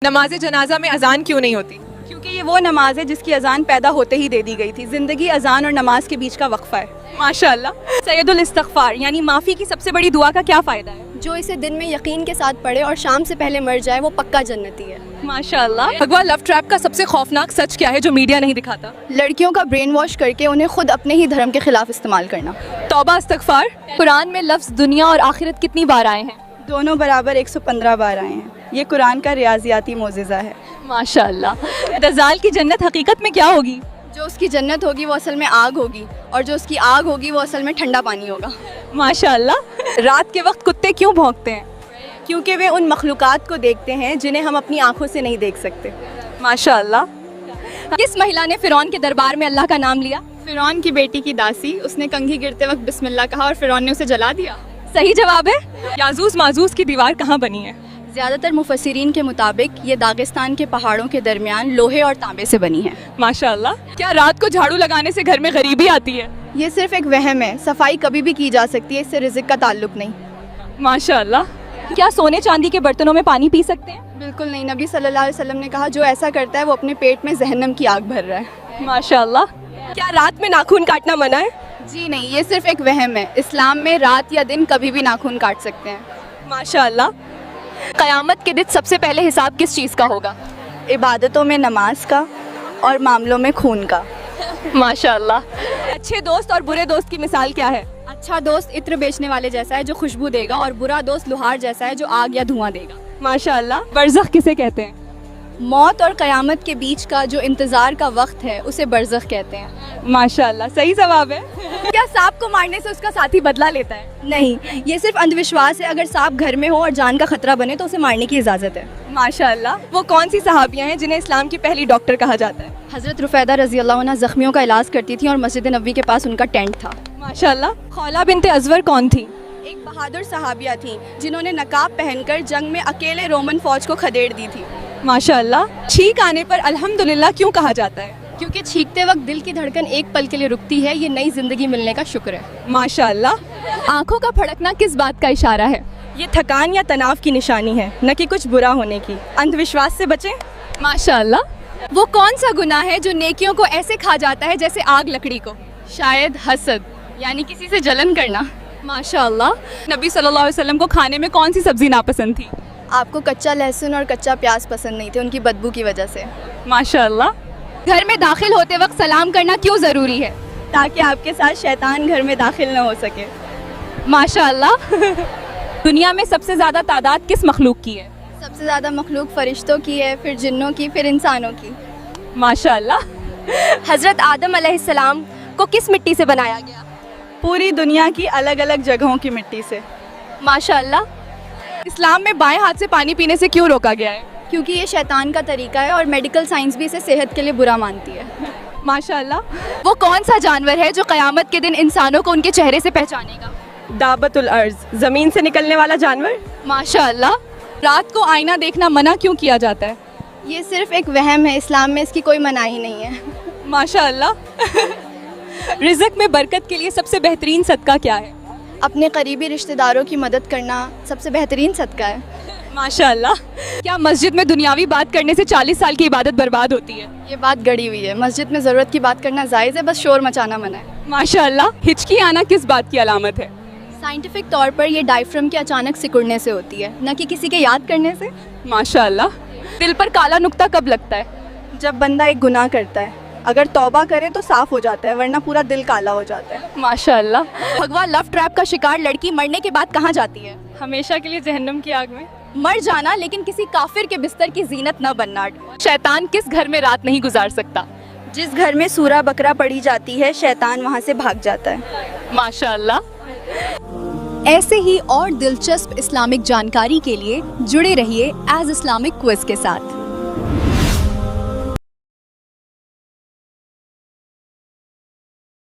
نماز جنازہ میں اذان کیوں نہیں ہوتی؟ کیونکہ یہ وہ نماز ہے جس کی اذان پیدا ہوتے ہی دے دی گئی تھی. زندگی اذان اور نماز کے بیچ کا وقفہ ہے. ماشاءاللہ. سید الاستغفار یعنی معافی کی سب سے بڑی دعا کا کیا فائدہ ہے؟ جو اسے دن میں یقین کے ساتھ پڑھے اور شام سے پہلے مر جائے وہ پکا جنتی ہے. ماشاءاللہ. بھگوا لو ٹریپ کا سب سے خوفناک سچ کیا ہے جو میڈیا نہیں دکھاتا؟ لڑکیوں کا برین واش کر کے انہیں خود اپنے ہی دھرم کے خلاف استعمال کرنا. توبہ استغفار. قرآن میں لفظ دنیا اور آخرت کتنی بار آئے ہیں؟ دونوں برابر 115 بار آئے ہیں. یہ قرآن کا ریاضیاتی معجزہ ہے. ماشاءاللہ. دجال کی جنت حقیقت میں کیا ہوگی؟ جو اس کی جنت ہوگی وہ اصل میں آگ ہوگی اور جو اس کی آگ ہوگی وہ اصل میں ٹھنڈا پانی ہوگا. ماشاءاللہ. رات کے وقت کتے کیوں بھونکتے ہیں؟ کیونکہ وہ ان مخلوقات کو دیکھتے ہیں جنہیں ہم اپنی آنکھوں سے نہیں دیکھ سکتے. ماشاءاللہ. کس مہیلا نے فرعون کے دربار میں اللہ کا نام لیا؟ فرعون کی بیٹی کی داسی. اس نے کنگھی گرتے وقت بسم اللہ کہا اور فرعون نے اسے جلا دیا. صحیح جواب ہے. یاجوج ماجوج کی دیوار کہاں بنی ہے؟ زیادہ تر مفسرین کے مطابق یہ داغستان کے پہاڑوں کے درمیان لوہے اور تانبے سے بنی ہے. ماشاءاللہ. کیا رات کو جھاڑو لگانے سے گھر میں غریبی آتی ہے؟ یہ صرف ایک وہم ہے. صفائی کبھی بھی کی جا سکتی ہے. اس سے رزق کا تعلق نہیں. ماشاءاللہ. کیا سونے چاندی کے برتنوں میں پانی پی سکتے ہیں؟ بالکل نہیں. نبی صلی اللہ علیہ وسلم نے کہا جو ایسا کرتا ہے وہ اپنے پیٹ میں جہنم کی آگ بھر رہا ہے. ماشاءاللہ. کیا رات میں ناخن کاٹنا منع ہے؟ جی نہیں. یہ صرف ایک وہم ہے. اسلام میں رات یا دن کبھی بھی ناخن کاٹ سکتے ہیں. ماشاءاللہ. قیامت کے دن سب سے پہلے حساب کس چیز کا ہوگا؟ عبادتوں میں نماز کا اور معاملوں میں خون کا. ماشاءاللہ. اچھے دوست اور برے دوست کی مثال کیا ہے؟ اچھا دوست عطر بیچنے والے جیسا ہے جو خوشبو دے گا اور برا دوست لوہار جیسا ہے جو آگ یا دھواں دے گا. ماشاءاللہ. برزخ کسے کہتے ہیں؟ موت اور قیامت کے بیچ کا جو انتظار کا وقت ہے اسے برزخ کہتے ہیں. ماشاءاللہ. صحیح جواب ہے. کیا سانپ کو مارنے سے اس کا ساتھی بدلہ لیتا ہے؟ نہیں, یہ صرف اندھ وشواس ہے. اگر سانپ گھر میں ہو اور جان کا خطرہ بنے تو اسے مارنے کی اجازت ہے. ماشاءاللہ. وہ کون سی صحابیاں ہیں جنہیں اسلام کی پہلی ڈاکٹر کہا جاتا ہے؟ حضرت رفیدہ رضی اللہ عنہ زخمیوں کا علاج کرتی تھیں اور مسجد نبوی کے پاس ان کا ٹینٹ تھا. ماشاءاللہ. خولہ بنت ازور کون تھی؟ ایک بہادر صحابیہ تھیں جنہوں نے نقاب پہن کر جنگ میں اکیلے رومن فوج کو کھدیڑ دی تھی. ماشاءاللہ. چھینک آنے پر الحمدللہ کیوں کہا جاتا ہے؟ کیونکہ چھینکتے وقت دل کی دھڑکن ایک پل کے لیے رکتی ہے. یہ نئی زندگی ملنے کا شکر ہے. ماشاءاللہ. آنکھوں کا پھڑکنا کس بات کا اشارہ ہے؟ یہ تھکان یا تناؤ کی نشانی ہے, نہ کہ کچھ برا ہونے کی. اندھ وشواس سے بچیں. ماشاءاللہ. وہ کون سا گناہ ہے جو نیکیوں کو ایسے کھا جاتا ہے جیسے آگ لکڑی کو؟ شاید حسد یعنی کسی سے جلن کرنا. ماشاءاللہ. نبی صلی اللہ علیہ وسلم کو کھانے میں کون سی سبزی ناپسند تھی؟ آپ کو کچا لہسن اور کچا پیاز پسند نہیں تھے ان کی بدبو کی وجہ سے. ماشاءاللہ. گھر میں داخل ہوتے وقت سلام کرنا کیوں ضروری ہے؟ تاکہ آپ کے ساتھ شیطان گھر میں داخل نہ ہو سکے. ماشاءاللہ. دنیا میں سب سے زیادہ تعداد کس مخلوق کی ہے؟ سب سے زیادہ مخلوق فرشتوں کی ہے, پھر جنوں کی, پھر انسانوں کی. ماشاءاللہ. حضرت آدم علیہ السلام کو کس مٹی سے بنایا گیا؟ پوری دنیا کی الگ الگ جگہوں کی مٹی سے. ماشاءاللہ. اسلام میں بائیں ہاتھ سے پانی پینے سے کیوں روکا گیا ہے؟ کیونکہ یہ شیطان کا طریقہ ہے اور میڈیکل سائنس بھی اسے صحت کے لیے برا مانتی ہے. ماشاءاللہ. وہ کون سا جانور ہے جو قیامت کے دن انسانوں کو ان کے چہرے سے پہچانے گا؟ دابت الارض, زمین سے نکلنے والا جانور. ماشاءاللہ. رات کو آئینہ دیکھنا منع کیوں کیا جاتا ہے؟ یہ صرف ایک وہم ہے. اسلام میں اس کی کوئی مناہی نہیں ہے. ماشاءاللہ. رزق میں برکت کے لیے سب سے بہترین صدقہ کیا ہے؟ اپنے قریبی رشتہ داروں کی مدد کرنا سب سے بہترین صدقہ ہے. ماشاءاللہ. کیا مسجد میں دنیاوی بات کرنے سے 40 سال کی عبادت برباد ہوتی ہے؟ یہ بات گڑی ہوئی ہے. مسجد میں ضرورت کی بات کرنا جائز ہے, بس شور مچانا منع ہے. ماشاءاللہ. ہچکی آنا کس بات کی علامت ہے؟ سائنٹیفک طور پر یہ ڈائفرم کے اچانک سکڑنے سے ہوتی ہے, نہ کہ کسی کے یاد کرنے سے. ماشاءاللہ. دل پر کالا نقطہ کب لگتا ہے؟ جب بندہ ایک گناہ کرتا ہے, اگر توبہ کرے تو صاف ہو جاتا ہے, ورنہ پورا دل کالا ہو جاتا ہے. ماشاءاللہ. بھگوا لو ٹریپ کا شکار لڑکی مرنے کے بعد کہاں جاتی ہے؟ ہمیشہ کے لیے جہنم کی آگ میں. مر جانا, لیکن کسی کافر کے بستر کی زینت نہ بننا. شیطان کس گھر میں رات نہیں گزار سکتا؟ جس گھر میں سورہ بقرہ پڑھی جاتی ہے شیطان وہاں سے بھاگ جاتا ہے. ماشاءاللہ. ایسے ہی اور دلچسپ اسلامک جانکاری کے لیے جڑے رہیے ایز اسلامک کوئز کے ساتھ.